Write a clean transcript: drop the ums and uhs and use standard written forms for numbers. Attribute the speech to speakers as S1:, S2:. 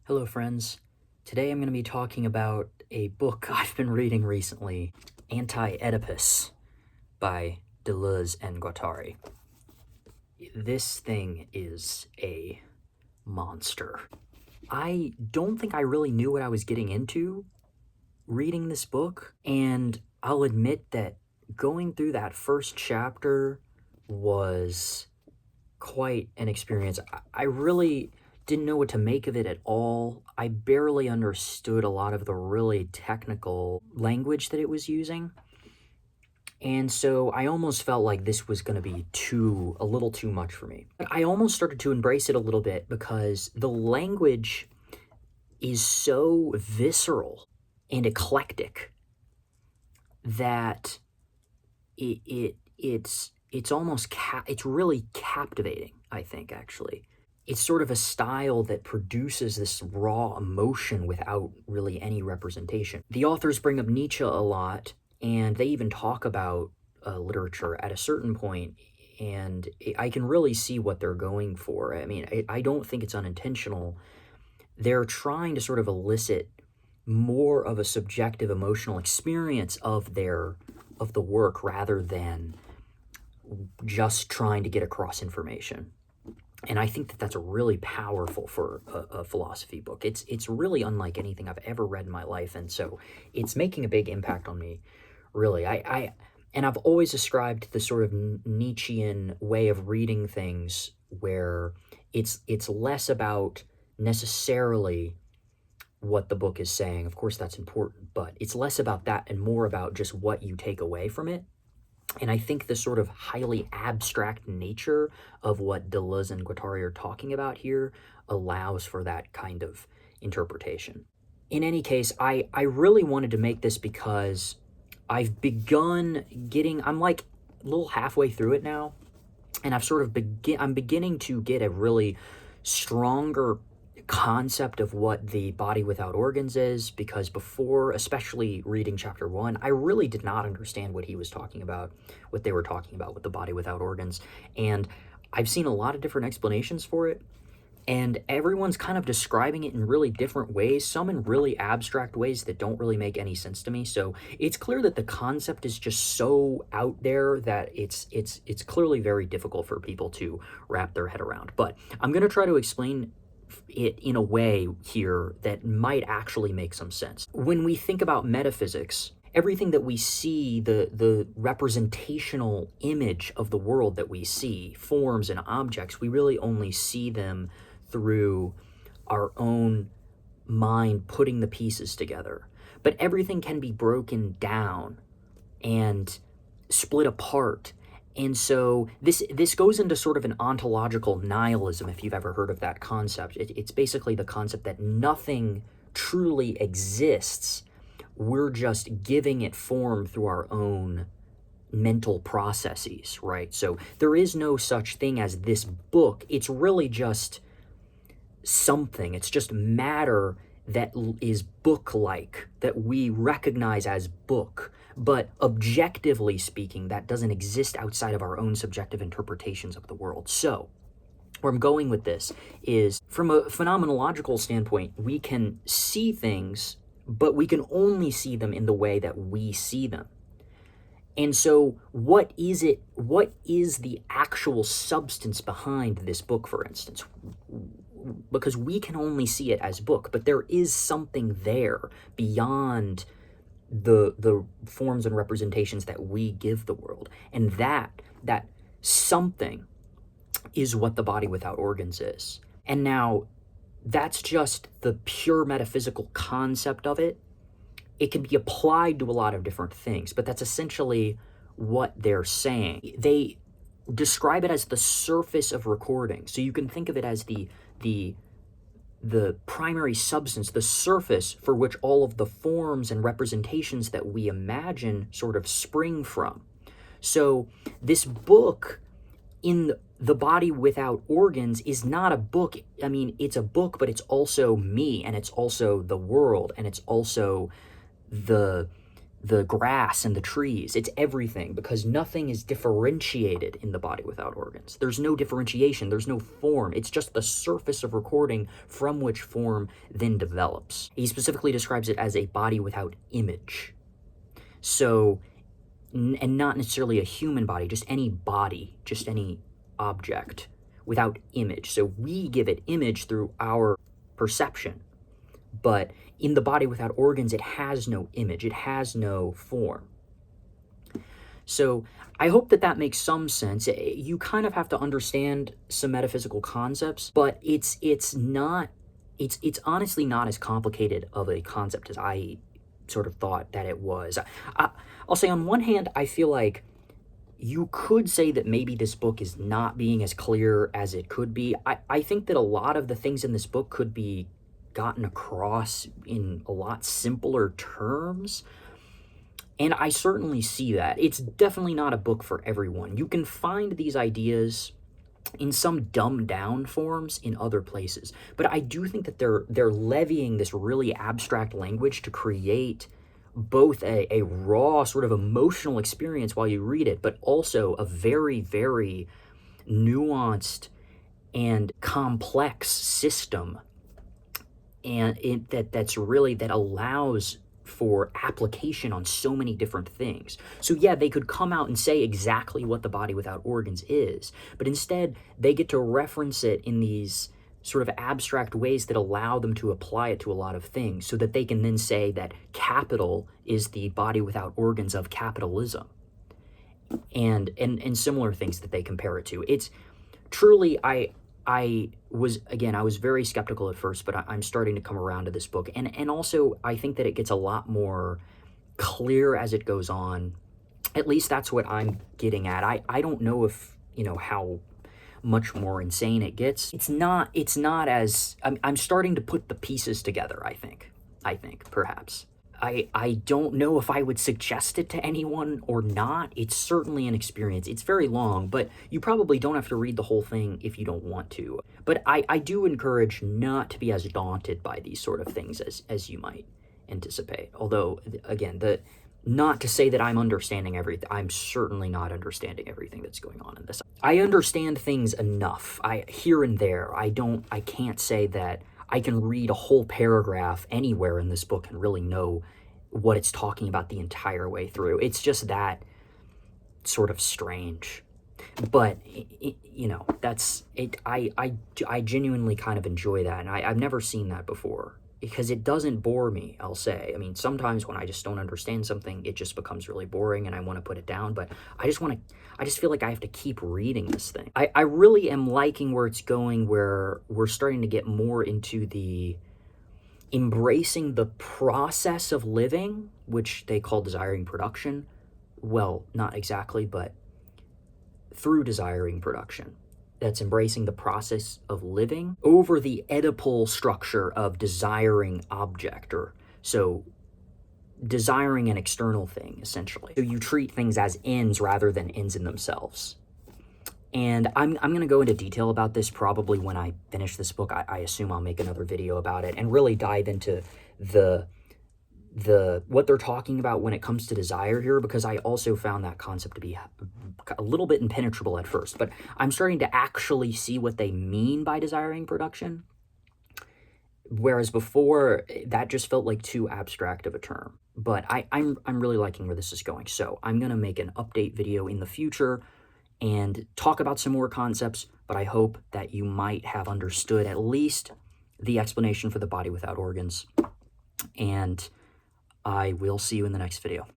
S1: Hello, friends. Today I'm going to be talking about a book I've been reading recently, Anti-Oedipus by Deleuze and Guattari. This thing is a monster. I don't think I really knew what I was getting into reading this book, and I'll admit that going through that first chapter was quite an experience. I really didn't know what to make of it at all. I barely understood a lot of the really technical language that it was using. And so I almost felt like this was going to be a little too much for me. But I almost started to embrace it a little bit because the language is so visceral and eclectic that it's really captivating, I think, actually. It's sort of a style that produces this raw emotion without really any representation. The authors bring up Nietzsche a lot, and they even talk about literature at a certain point, and I can really see what they're going for. I mean, I don't think it's unintentional. They're trying to sort of elicit more of a subjective emotional experience of the work rather than just trying to get across information. And I think that that's really powerful for a philosophy book. It's really unlike anything I've ever read in my life, and so it's making a big impact on me, really. And I've always ascribed the sort of Nietzschean way of reading things where it's less about necessarily what the book is saying. Of course, that's important, but it's less about that and more about just what you take away from it. And I think the sort of highly abstract nature of what Deleuze and Guattari are talking about here allows for that kind of interpretation. In any case, I really wanted to make this because I've begun I'm like a little halfway through it now, and I'm beginning to get a really stronger concept of what the body without organs is, because before, especially reading chapter 1, I really did not understand what he was talking about, what they were talking about with the body without organs. And I've seen a lot of different explanations for it, and everyone's kind of describing it in really different ways, some in really abstract ways that don't really make any sense to me. So it's clear that the concept is just so out there that it's clearly very difficult for people to wrap their head around. But I'm going to try to explain it in a way here that might actually make some sense. When we think about metaphysics, everything that we see, the representational image of the world that we see, forms and objects, we really only see them through our own mind putting the pieces together. But everything can be broken down and split apart. And so this goes into sort of an ontological nihilism, if you've ever heard of that concept. It's basically the concept that nothing truly exists. We're just giving it form through our own mental processes, right? So there is no such thing as this book. It's really just something. It's just matter that is book-like, that we recognize as book. But objectively speaking, that doesn't exist outside of our own subjective interpretations of the world. So, where I'm going with this is, from a phenomenological standpoint, we can see things, but we can only see them in the way that we see them. And so, what is the actual substance behind this book, for instance? Because we can only see it as book, but there is something there beyond the forms and representations that we give the world, and that something is what the body without organs is. And now that's just the pure metaphysical concept of it. It can be applied to a lot of different things, but that's essentially what they're saying. They describe it as the surface of recording, so you can think of it as the primary substance, the surface for which all of the forms and representations that we imagine sort of spring from. So this book, in the body without organs, is not a book. I mean, it's a book, but it's also me, and it's also the world, and it's also the the grass and the trees. It's everything, because nothing is differentiated in the body without organs. There's no differentiation. There's no form. It's just the surface of recording from which form then develops. He specifically describes it as a body without image. So, and not necessarily a human body, just any body, just any object without image. So we give it image through our perception. But in the body without organs, it has no image. It has no form. So I hope that that makes some sense. You kind of have to understand some metaphysical concepts, but it's honestly not as complicated of a concept as I sort of thought that it was. I'll say on one hand, I feel like you could say that maybe this book is not being as clear as it could be. I think that a lot of the things in this book could be gotten across in a lot simpler terms. And I certainly see that. It's definitely not a book for everyone. You can find these ideas in some dumbed down forms in other places. But I do think that they're levying this really abstract language to create both a raw sort of emotional experience while you read it, but also a very, very nuanced and complex system, and that allows for application on so many different things. So yeah, they could come out and say exactly what the body without organs is, but instead they get to reference it in these sort of abstract ways that allow them to apply it to a lot of things, so that they can then say that capital is the body without organs of capitalism, and similar things that they compare it to. It's truly, I was very skeptical at first, but I'm starting to come around to this book. And also, I think that it gets a lot more clear as it goes on. At least that's what I'm getting at. I don't know if, how much more insane it gets. It's not as, I'm starting to put the pieces together, I think, perhaps. I don't know if I would suggest it to anyone or not. It's certainly an experience. It's very long, but you probably don't have to read the whole thing if you don't want to. But I do encourage not to be as daunted by these sort of things as you might anticipate. Although, again, not to say that I'm understanding everything. I'm certainly not understanding everything that's going on in this. I understand things enough. Here and there. I can't say that I can read a whole paragraph anywhere in this book and really know what it's talking about the entire way through. It's just that sort of strange. But, that's it. I genuinely kind of enjoy that, and I've never seen that before, because it doesn't bore me, I'll say. I mean, sometimes when I just don't understand something, it just becomes really boring and I want to put it down, but I just feel like I have to keep reading this thing. I really am liking where it's going, where we're starting to get more into the embracing the process of living, which they call desiring production. Well, not exactly, but through desiring production. That's embracing the process of living over the Oedipal structure of desiring object, or so desiring an external thing, essentially. So you treat things as ends rather than ends in themselves. And I'm going to go into detail about this probably when I finish this book. I assume I'll make another video about it and really dive into what they're talking about when it comes to desire here, because I also found that concept to be a little bit impenetrable at first, but I'm starting to actually see what they mean by desiring production, whereas before that just felt like too abstract of a term. But I'm really liking where this is going, so I'm going to make an update video in the future and talk about some more concepts, but I hope that you might have understood at least the explanation for the body without organs, and I will see you in the next video.